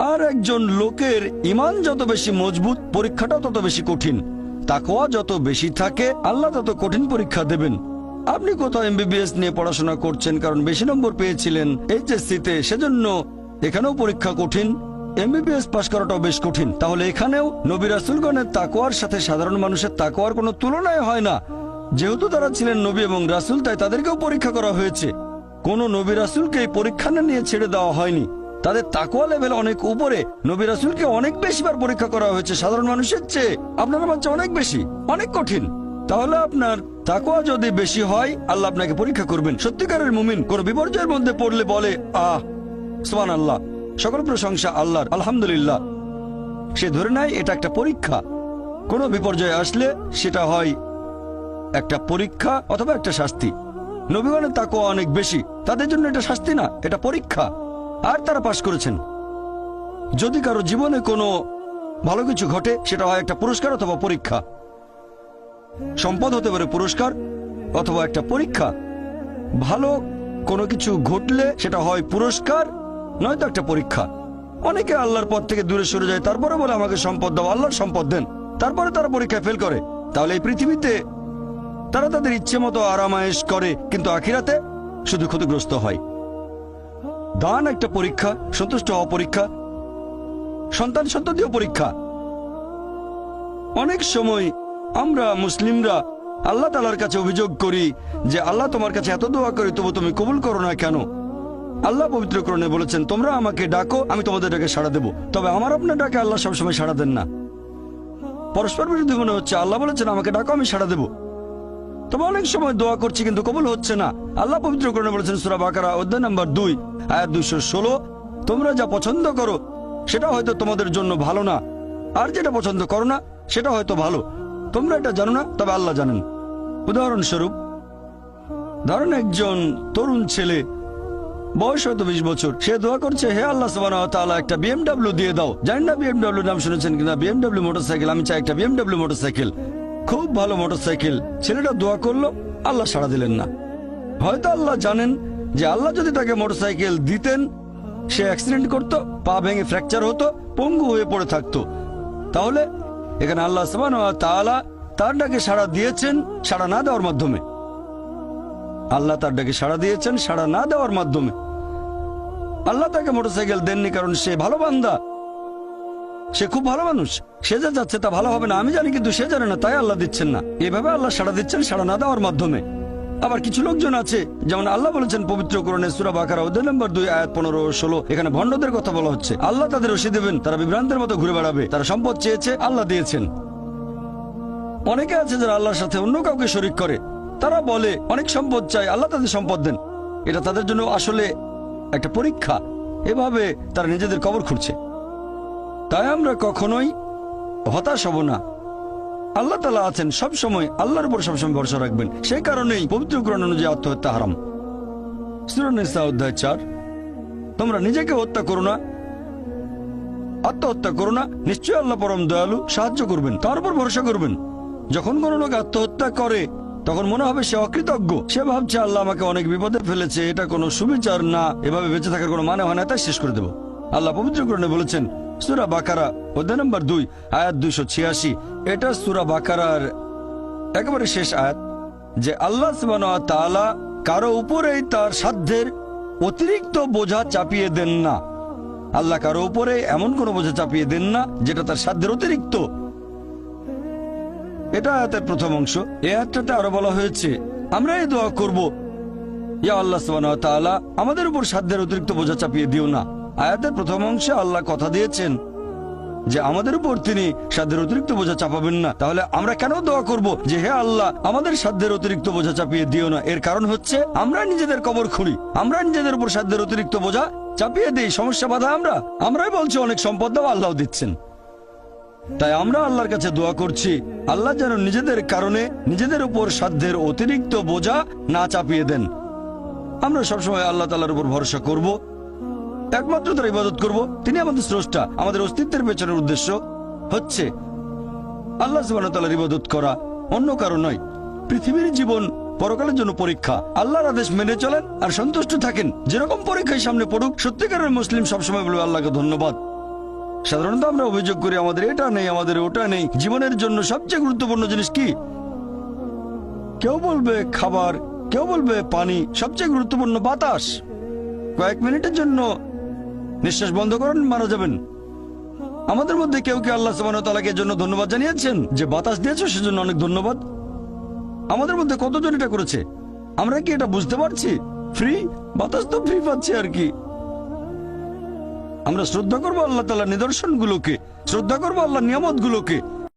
আর একজন লোকের ঈমান যত বেশি মজবুত, পরীক্ষাটাও তত বেশি কঠিন। তাকওয়া যত বেশি থাকে, আল্লাহ তত কঠিন পরীক্ষা দেবেন। আপনি কোথাও এমবিবিএস নিয়ে পড়াশোনা করছেন কারণ বেশি নম্বর পেয়েছিলেন এইচএসসি-তে, সেজন্য এখানেও পরীক্ষা কঠিন। এমবিবিএস পাশ করাটাও বেশ কঠিন। তাহলে এখানেও নবী রাসূলগণের তাকওয়ার সাথে সাধারণ মানুষের তাকওয়ার কোনো তুলনায় হয় না। যেহেতু তারা ছিলেন নবী এবং রাসূল, তাই তাদেরকেও পরীক্ষা করা হয়েছে। কোন নবী রাসূলকে এই পরীক্ষা নিয়ে ছেড়ে দেওয়া হয়নি। তাদের তাকওয়া লেভেল অনেক উপরে। নবী রাসূলকে অনেক বেশিবার পরীক্ষা করা হয়েছে সাধারণ মানুষের চেয়ে। আপনার বাচ্চা অনেক বেশি, অনেক কঠিন। তাহলে আপনার তাকওয়া যদি বেশি হয়, আল্লাহ আপনাকে পরীক্ষা করবেন। সত্যিকারের মুমিন কোন বিপর্যয়ের মধ্যে পড়লে বলে, সুবহানাল্লাহ, সকল প্রশংসা আল্লাহর, আলহামদুলিল্লাহ। সে ধরে নেয় এটা একটা পরীক্ষা। কোনো বিপর্যয় আসলে সেটা হয় একটা পরীক্ষা অথবা একটা শাস্তি। নবীগণের তাকওয়া অনেক বেশি, তাদের জন্য এটা শাস্তি না, এটা পরীক্ষা। আর তারা পাশ করেছেন। যদি কারো জীবনে কোনো ভালো কিছু ঘটে, সেটা হয় একটা পুরস্কার অথবা পরীক্ষা। সম্পদ হতে পারে পুরস্কার অথবা একটা পরীক্ষা। ভালো কোনো কিছু ঘটলে সেটা হয় পুরস্কার, নয়তো একটা পরীক্ষা। অনেকে আল্লাহর পথ থেকে দূরে সরে যায়, তারপরে বলে আমাকে সম্পদ দাও, আল্লাহর সম্পদ দেন। তারপরে তারা পরীক্ষায় ফেল করে। তাহলে এই পৃথিবীতে তারা তাদের ইচ্ছে মতো আরামায়েশ করে, কিন্তু আখিরাতে শুধু ক্ষতিগ্রস্ত হয়। দান একটা পরীক্ষা, সন্তুষ্ট হওয়া পরীক্ষা, সন্তান সন্ততিও পরীক্ষা। অনেক সময় আমরা মুসলিমরা আল্লাহ তাআলার কাছে অভিযোগ করি যে আল্লাহ, তোমার কাছে এত দোয়া করি তবু তুমি কবুল করো না কেন? আল্লাহ পবিত্র কোরআনে বলেছেন, তোমরা আমাকে ডাকো, আমি তোমাদের ডাকে সাড়া দেব। তবে আমার আপনার ডাকে আল্লাহ সবসময় সাড়া দেন না। পরস্পর বিরোধী মনে হচ্ছে। আল্লাহ বলেছেন আমাকে ডাকো, আমি সাড়া দেব। তবে অনেক সময় দোয়া করছি কিন্তু কবুল হচ্ছে না। আল্লাহ পবিত্র কোরআনে বলেছেন সূরা বাকারা অধ্যায় নম্বর 2 আয়াত 216, তোমরা যা পছন্দ করো সেটা হয়তো তোমাদের জন্য ভালো না, আর যেটা পছন্দ করো না সেটা হয়তো ভালো। তোমরা এটা জানো না, তবে আল্লাহ জানেন। উদাহরণস্বরূপ, ধরেন একজন তরুণ ছেলে, বয়স হয়তো 20 বছর, সে দোয়া করছে, হে আল্লাহ সুবহানাহু ওয়া তাআলা, একটা বিএমডব্লিউ দিয়ে দাও। জানি না বিএমডব্লিউ নাম শুনেছেন কিনা, বিএমডব্লিউ মোটরসাইকেল। আমি চাই একটা বিএমডব্লিউ মোটরসাইকেল, খুব ভালো মোটরসাইকেল। ছেলেটা দোয়া করলো, আল্লাহ সাড়া দিলেন না। হয়তো আল্লাহ জানেন যে আল্লাহ যদি তাকে মোটরসাইকেল দিতেন, সে অ্যাক্সিডেন্ট করতো, পা ভেঙে ফ্র্যাকচার হতো, পঙ্গু হয়ে পড়ে থাকতো। তাহলে এখানে আল্লাহ সুবহানাহু ওয়া তাআলা তার ডাকে সাড়া দিয়েছেন সাড়া না দেওয়ার মাধ্যমে। আল্লাহ তার ডাকে সাড়া দিয়েছেন সাড়া না দেওয়ার মাধ্যমে। আল্লাহ তাকে মোটরসাইকেল দেননি কারণ সে ভালো বান্দা, সে খুব ভালো মানুষ, সে যা যাচ্ছে তা ভালো হবে না আমি জানি, কিন্তু সে জানে না, তাই আল্লাহ দিচ্ছেন না। এভাবে আল্লাহ সাড়া দিচ্ছেন সাড়া না দেওয়ার মাধ্যমে। আবার কিছু লোকজন আছে, যেমন আল্লাহ বলেছেন পবিত্র কোরআনে সূরা বাকারা অধ্যায় নম্বর 2 আয়াত 15 ও 16, এখানে ভণ্ডদের কথা বলা হচ্ছে। আল্লাহ তাদের রশি দেবেন, তারা বিভ্রান্তের মতো ঘুরে বেড়াবে। তারা সম্পদ চেয়েছে, আল্লাহ দিয়েছেন। অনেকে আছে যারা আল্লাহর সাথে অন্য কাউকে শরীক করে। তারা বলে অনেক সম্পদ চাই, আল্লাহ তাদের সম্পদ দেন। এটা তাদের জন্য আসলে একটা পরীক্ষা। এভাবে তারা নিজেদের কবর খুঁড়ছে। তাই আমরা কখনোই হতাশ হব না। আল্লাহ তাআলা আছেন সব সময়, আল্লাহর উপর সবসময় ভরসা রাখবেন। সেই কারণেই পবিত্র কোরআন অনুযায়ী আত্মহত্যা হারাম। সূরা নিসা অধ্যায় 4, তোমরা নিজেকে হত্যা করো না, আত্মহত্যা করো না, নিশ্চয়ই আল্লাহ পরম দয়ালু, সাহায্য করবেন, তার উপর ভরসা করবেন। যখন কোনো লোক আত্মহত্যা করে তখন মনে হবে সে অকৃতজ্ঞ। সে ভাবছে আল্লাহ আমাকে অনেক বিপদে ফেলেছে, এটা কোনো সুবিচার না, এভাবে বেঁচে থাকার কোনো মানে হয় না, তাই শেষ করে দেব। আল্লাহ পবিত্র কোরআনে বলেছেন সূরা বাকারা অধ্যায় নম্বর 2 আয়াত 286, এটা সূরা বাকারার একেবারে শেষ আয়াত, যে আল্লাহ সুবহানাহু ওয়া তাআলা কারো উপরেই তার সাধ্যের অতিরিক্ত বোঝা চাপিয়ে দেন না। আল্লাহ কারো উপরে এমন কোনো বোঝা চাপিয়ে দেন না যেটা তার সাধ্যের অতিরিক্ত। এটা আয়াতের প্রথম অংশ। এই আয়াতটাতে আরো বলা হয়েছে আমরা এই দোয়া করব, ইয়া আল্লাহ সুবহানাহু ওয়া তাআলা, আমাদের উপর সাধ্যের অতিরিক্ত বোঝা চাপিয়ে দিও না। আয়াতের প্রথম অংশে আল্লাহ কথা দিয়েছেন যে আমাদের উপর তিনি সাধ্যের অতিরিক্ত বোঝা চাপাবেন না। তাহলে আমরা কেন দোয়া করব যে হে আল্লাহ আমাদের সাধ্যের অতিরিক্ত বোঝা চাপিয়ে দিও না? এর কারণ হচ্ছে আমরা নিজেদের কবর খুঁড়ি, আমরা নিজেদের উপর সাধ্যের অতিরিক্ত বোঝা চাপিয়ে দিই, সমস্যা বাধা আমরাই বলছি অনেক সম্পদ দাও, আল্লাহ দিচ্ছেন। তাই আমরা আল্লাহর কাছে দোয়া করছি আল্লাহ যেন নিজেদের কারণে নিজেদের উপর সাধ্যের অতিরিক্ত বোঝা না চাপিয়ে দেন। আমরা সবসময় আল্লাহ তাআলার উপর ভরসা করব, একমাত্র তার ইবাদত করব। তিনি আমাদের স্রষ্টা, আমাদের অস্তিত্বের পেছনের উদ্দেশ্য হচ্ছে আল্লাহ সুবহানাহু ওয়া তাআলার ইবাদত করা, অন্য কারো নয়। পৃথিবীর জীবন পরকালের জন্য পরীক্ষা। আল্লাহর আদেশ মেনে চলেন আর সন্তুষ্ট থাকেন। যেরকম পরীক্ষায় সামনে পড়ুক, সত্যিকারের মুসলিম সবসময় বলবে আল্লাহকে ধন্যবাদ। সাধারণত আমরা অভিযোগ করি আমাদের এটা নেই, আমাদের ওটা নেই। জীবনের জন্য সবচেয়ে গুরুত্বপূর্ণ জিনিস কি? কেউ বলবে খাবার, কেউ বলবে পানি, সবচেয়ে গুরুত্বপূর্ণ বাতাস। কয়েক মিনিটের জন্য নিঃশ্বাস বন্ধ করেন, মারা যাবেন। আমাদের মধ্যে কেউ কি আল্লাহ সুবহানাহু ওয়া তাআলাকে এর জন্য ধন্যবাদ জানিয়েছেন যে বাতাস দিয়েছো সেজন্য অনেক ধন্যবাদ? আমাদের মধ্যে কতজন এটা করেছে? আমরা কি এটা বুঝতে পারছি? ফ্রি বাতাস তো ফ্রি পাচ্ছি আর কি। আমরা শ্রদ্ধা করবো আল্লাহ তাআলার নিদর্শনগুলোকে, শ্রদ্ধা করবো আল্লাহর নিয়ামতগুলোকে।